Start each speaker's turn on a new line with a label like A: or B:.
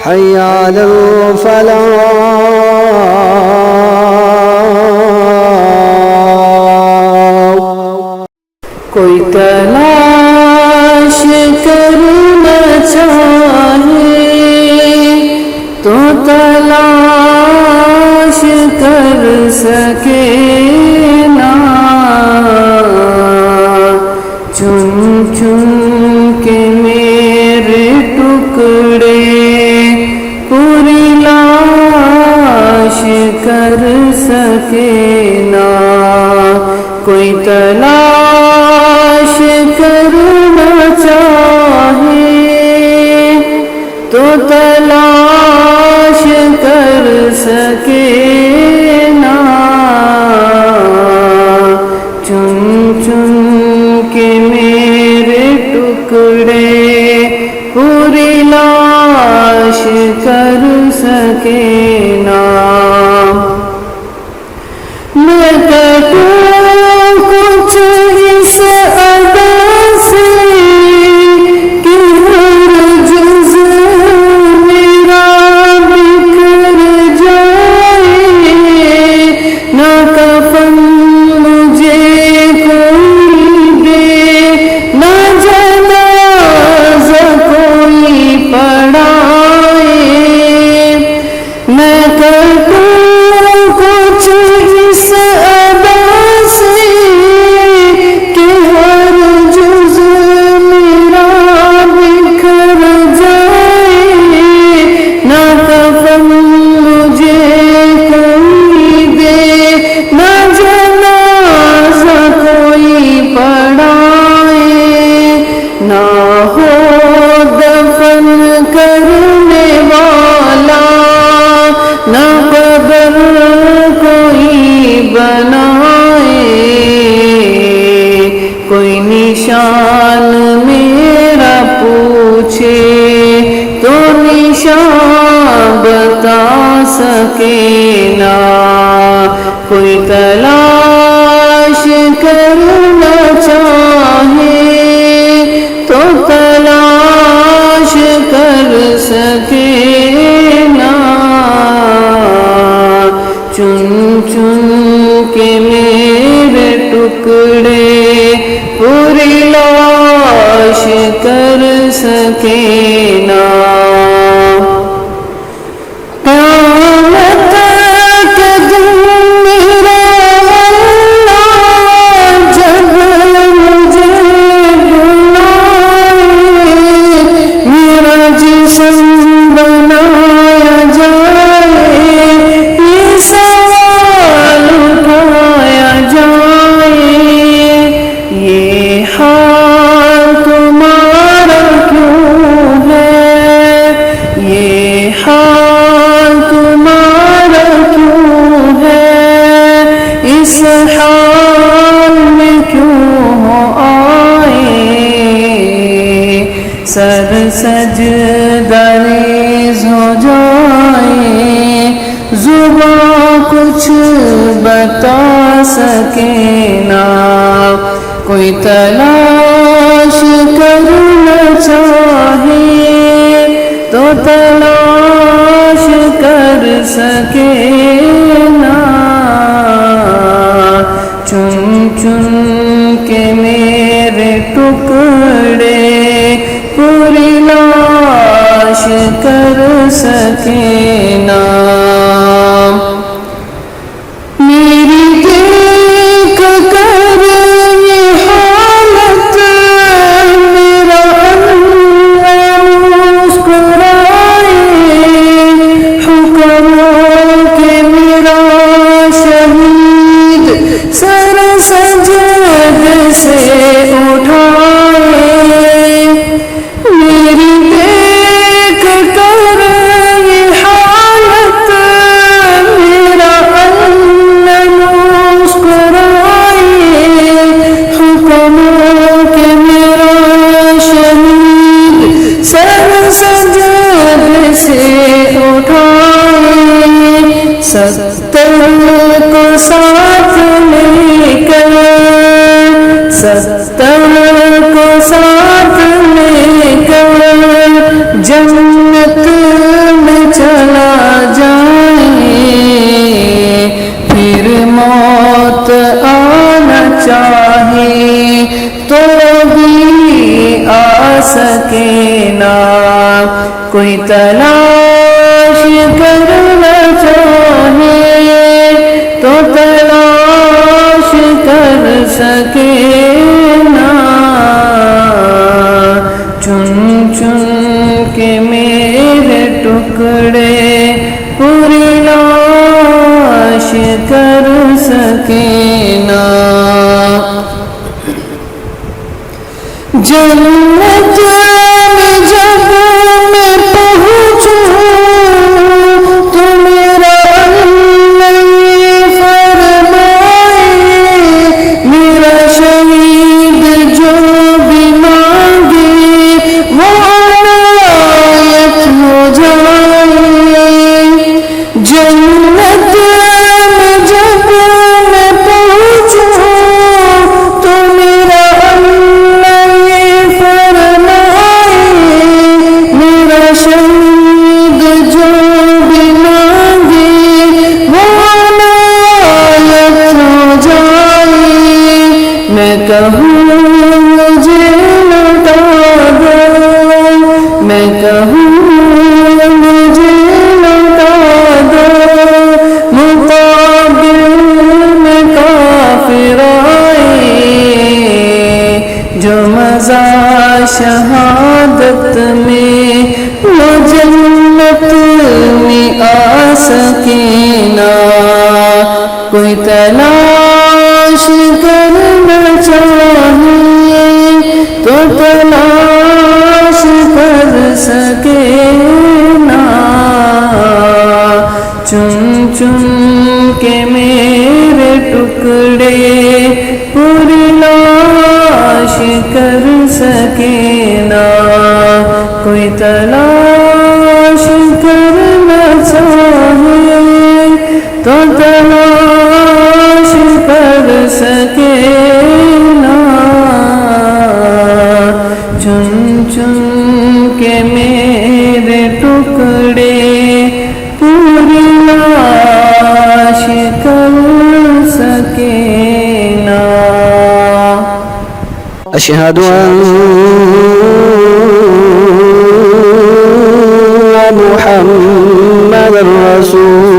A: حي على الفلاح.
B: کوئی تلاش کرنا چاہے تو تلاش کر سکے نا، چن چن کے میرے ٹکڑے پوری لاش کر سکے نا. کوئی تلاش کرنا چاہے تو تلاش کر سکے نا، چن چن کے میرے ٹکڑے پوری لاش کر سکے نا. میں کٹوں کچھ اس ادا سے کہ ہر جز میرا بکھر جائے، نہ کفن مجھے کوئی دے، نہ جنازہ کوئی پڑھائے. میں کٹوں کچھ اس ادا سے کہ ہر جز میرا بکھر جائے، نہ کفن مجھے کوئی دے، نہ جنازہ کوئی پڑھائے، نہ ہو دفن کرنے والا، نہ قبر کوئی بنائے. کوئی نشان میرا پوچھے تو نشان بتا سکے نا. کوئی تلاش کرنا چاہے تو تلاش کر سکے نا، چن چن کے میرے ٹکڑے پوری لاش کر سکے نا. قیامت کے دن میرا اللہ جب مجھے بلائے، میرا جسم بنایا جائے، یہ سوال اٹھایا جائے، یہ حال تمہارا کیوں ہے، یہ حال تمہارا کیوں ہے، اس حال میں کیوں ہو آئے. سر سجدہ ریز ہو جائے، زباں کچھ بتا سکے نا. کوئی تلاش کرنا چاہے تو تلاش کر سکے نا، چن چن کے میرے ٹکڑے پوری لاش کر سکے نا. میری دیکھ کر یہ حالت میرا اللہ مسکرائے، حکم کہ میرا شہید سر سجد سے اٹھائے. میری دیکھ کر یہ حالت میرا اللہ مسکرائے، حکم کہ میرا شہید سر سجد سے اٹھائے. 70 کو ساتھ لے کر، 70 کو ساتھ لے کر جنت چلا جائے، پھر موت آنا چاہے تو بھی آ سکے نہ، کوئی تلاش کرنا چاہے تو تلاش کر سکے نہ، چن چن کے میرے ٹکڑے پوری لاش کر سکے نہ، جنت میں جب میں پہنچوں تو میرا اللہ یہ فرمائے، میرا شہید جو بھی مانگے وہ عنایت ہو جائے، جنت میں جب میں پہنچوں تو میرا اللہ یہ فرمائے، میرا شہید جو بھی مانگے وہ عنایت ہو جائے، میں کہوں مجھے لوٹا دو، میں کہوں مجھے لوٹا دو، مقابل میں کافر آئے، جو مزہ شہادت میں وہ جنت میں آ سکے نہ، کوئی تلاش کرنا چاہے تو تلاش کر سکے نہ، چن چن کے میرے ٹکڑے پوری لاش کر سکے نہ، کوئی تلاش کرنا چاہے تو تلاش کر سکے نہ، چن چن کے میرے ٹکڑے پوری لاش کر سکے نہ۔
A: اشہد ان محمد رسول